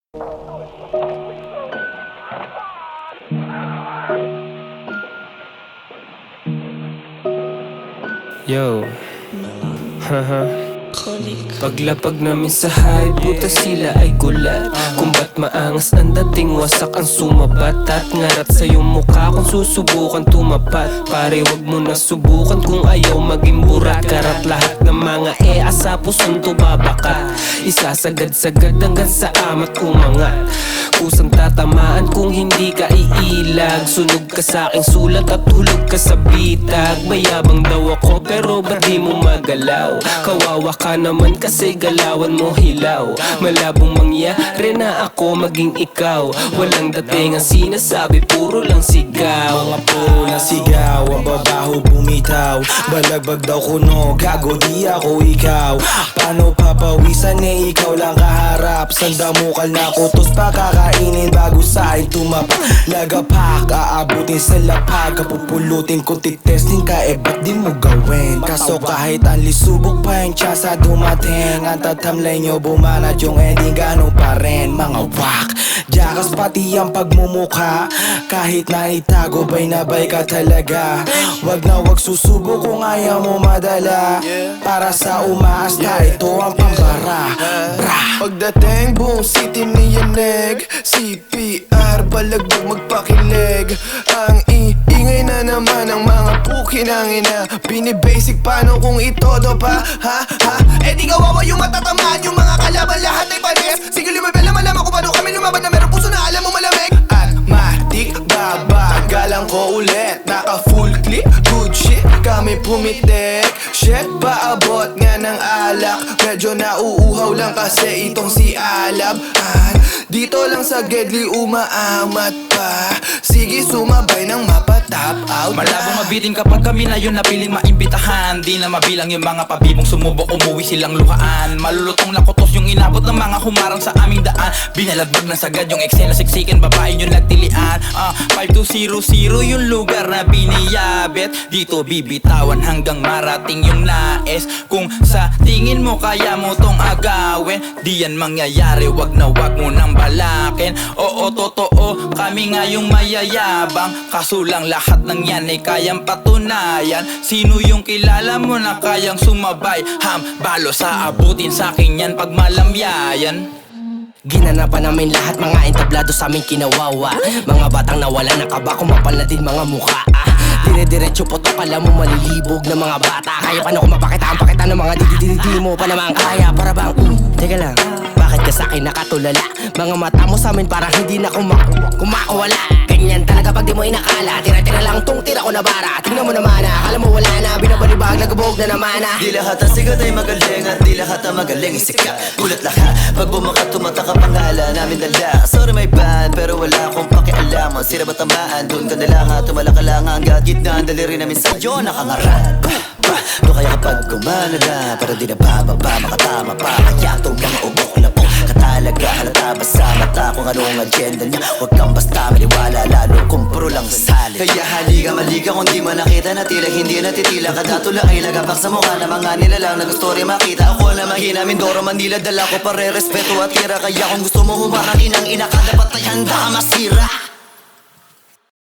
Yo, haha. Paglapag namin sa high, buta sila ay gulat kung ba't maangas ang dating, wasak ang sumabat. At ngarat sa iyong mukha kung susubukan tumapat. Pare wag mo na subukan kung ayaw maging burak. Karat lahat ng mga sa pusong tumabakat. Isasagad-sagad hanggang sa amat umangat. Kusang tatamaan kung hindi ka iilag. Sunog ka sa aking sulat at hulog ka sa bitag. Mayabang daw ako pero ba't di mo magalaw? Kawawa ka naman kasi galawan mo hilaw. Malabong mangyari na ako maging ikaw. Walang dating ang sinasabi, puro lang sigaw. Mga puro lang sigaw, ang babaho bumitaw. Balagbag daw kuno, gago di ako ikaw. Paano papawisan eh, ikaw lang kaharap. Sandamukal na kutos pa kakainin bago sa akin tumapak. Lagapak, aabutin sa lapag. Kapupulutin ko titesting ka, eh ba't di mo gawin? Kaso kahit ang lisubok pa yung tsansa dumating, ang tatamlay nyo bumanat yung ending ganun pa rin. Mga wak, jakas pati ang pagmumukha. Kahit na itago bay na bay ka talaga. Wag na wag susubo kung ayaw mo madala. Para sa umaasta ito ang pambara. Pagdating buong city niyanig, CPR balagbag magpakilig. Ang ingay na naman ng mga pukinangina. Binibasic paano kung itodo pa, ha? Eh di kawawa yung matatamaan, yung mga kalaban lahat ay pares. Sige lumabel na malaman kung paano kami lumaban na meron puso na alam mo malamig. At matik babagalan ko ulit, naka full clip, good shit, kami pumitik. Shit, paabot nga ng alak. Medyo nauuhaw lang kasi itong si Alab. At dito lang sa Gedli umaamat pa. Sige sumabay ng mapatap out. Malabong mabitin kapag kami na yun napiling maimbitahan. Di na mabilang yung mga pabibong sumubok, umuwi silang luhaan. Malulutong na kutos yung inabot ng mga humarang sa aming daan. Binalagbag na sagad yung eksena, siksikin babae yung nagtilian. 5200 yung lugar na biniyabit. Dito bibitawan hanggang marating yung nais. Kung sa tingin mo kaya mo tong agawin, di yan mangyayari, wag na wag mo nang balakin. Oo, totoo, kami nga yung mayayabang. Kaso lang lahat ng yan ay kayang patunayan. Sino yung kilala mo na kayang sumabay? Balo sa abutin sa akin yan pag malamyayan. Ginanapan namin lahat, mga entablado sa aming kinawawa. Mga batang nawala ng kaba, kumapal na din mga mukha. Dire-diretso putok, alam mo malilibog na mga bata. Kaya paano kung mapakita ang pakita ng mga di mo pa naman kaya. Para bang, teka lang, bakit ka sa'kin nakatulala? Mga mata mo sa'min parang hindi na kumakawala. Ganyan talaga pag di mo inakala. Tira-tira lang tong tira ko na bara. Tingnan mo naman akala mo wala na. Binabalibag, nagabog na naman Di lahat ang sikat ay magaling at di lahat ang magaling isikat. Gulat lahat, pag bumakat tumata ka pangalan namin dala. Sorry may band, pero wala akong pakialaman. Sira ba tamaan, doon ka na lang at tumala ka lang. Hanggat gitna ang daliri namin sa'yo nakangarat. No kaya kapag gumana na, para di na bababa, makatama pa. Kaya itong mga ubok na po katalaga, halata ba sa mata kung anong agenda niya. Huwag kang basta maniwala, lalo kung puro lang salin. Kaya halika maliga kung di man nakita na tila hindi natitila. Kadatula ay lagapak sa mukha na mga nilalang na gusto rin makita. Ako na mahina Mindoro, Manila, dala ko pare respeto at tira. Kaya kung gusto mo humarang inang ina ka, dapat ay handa ka masira.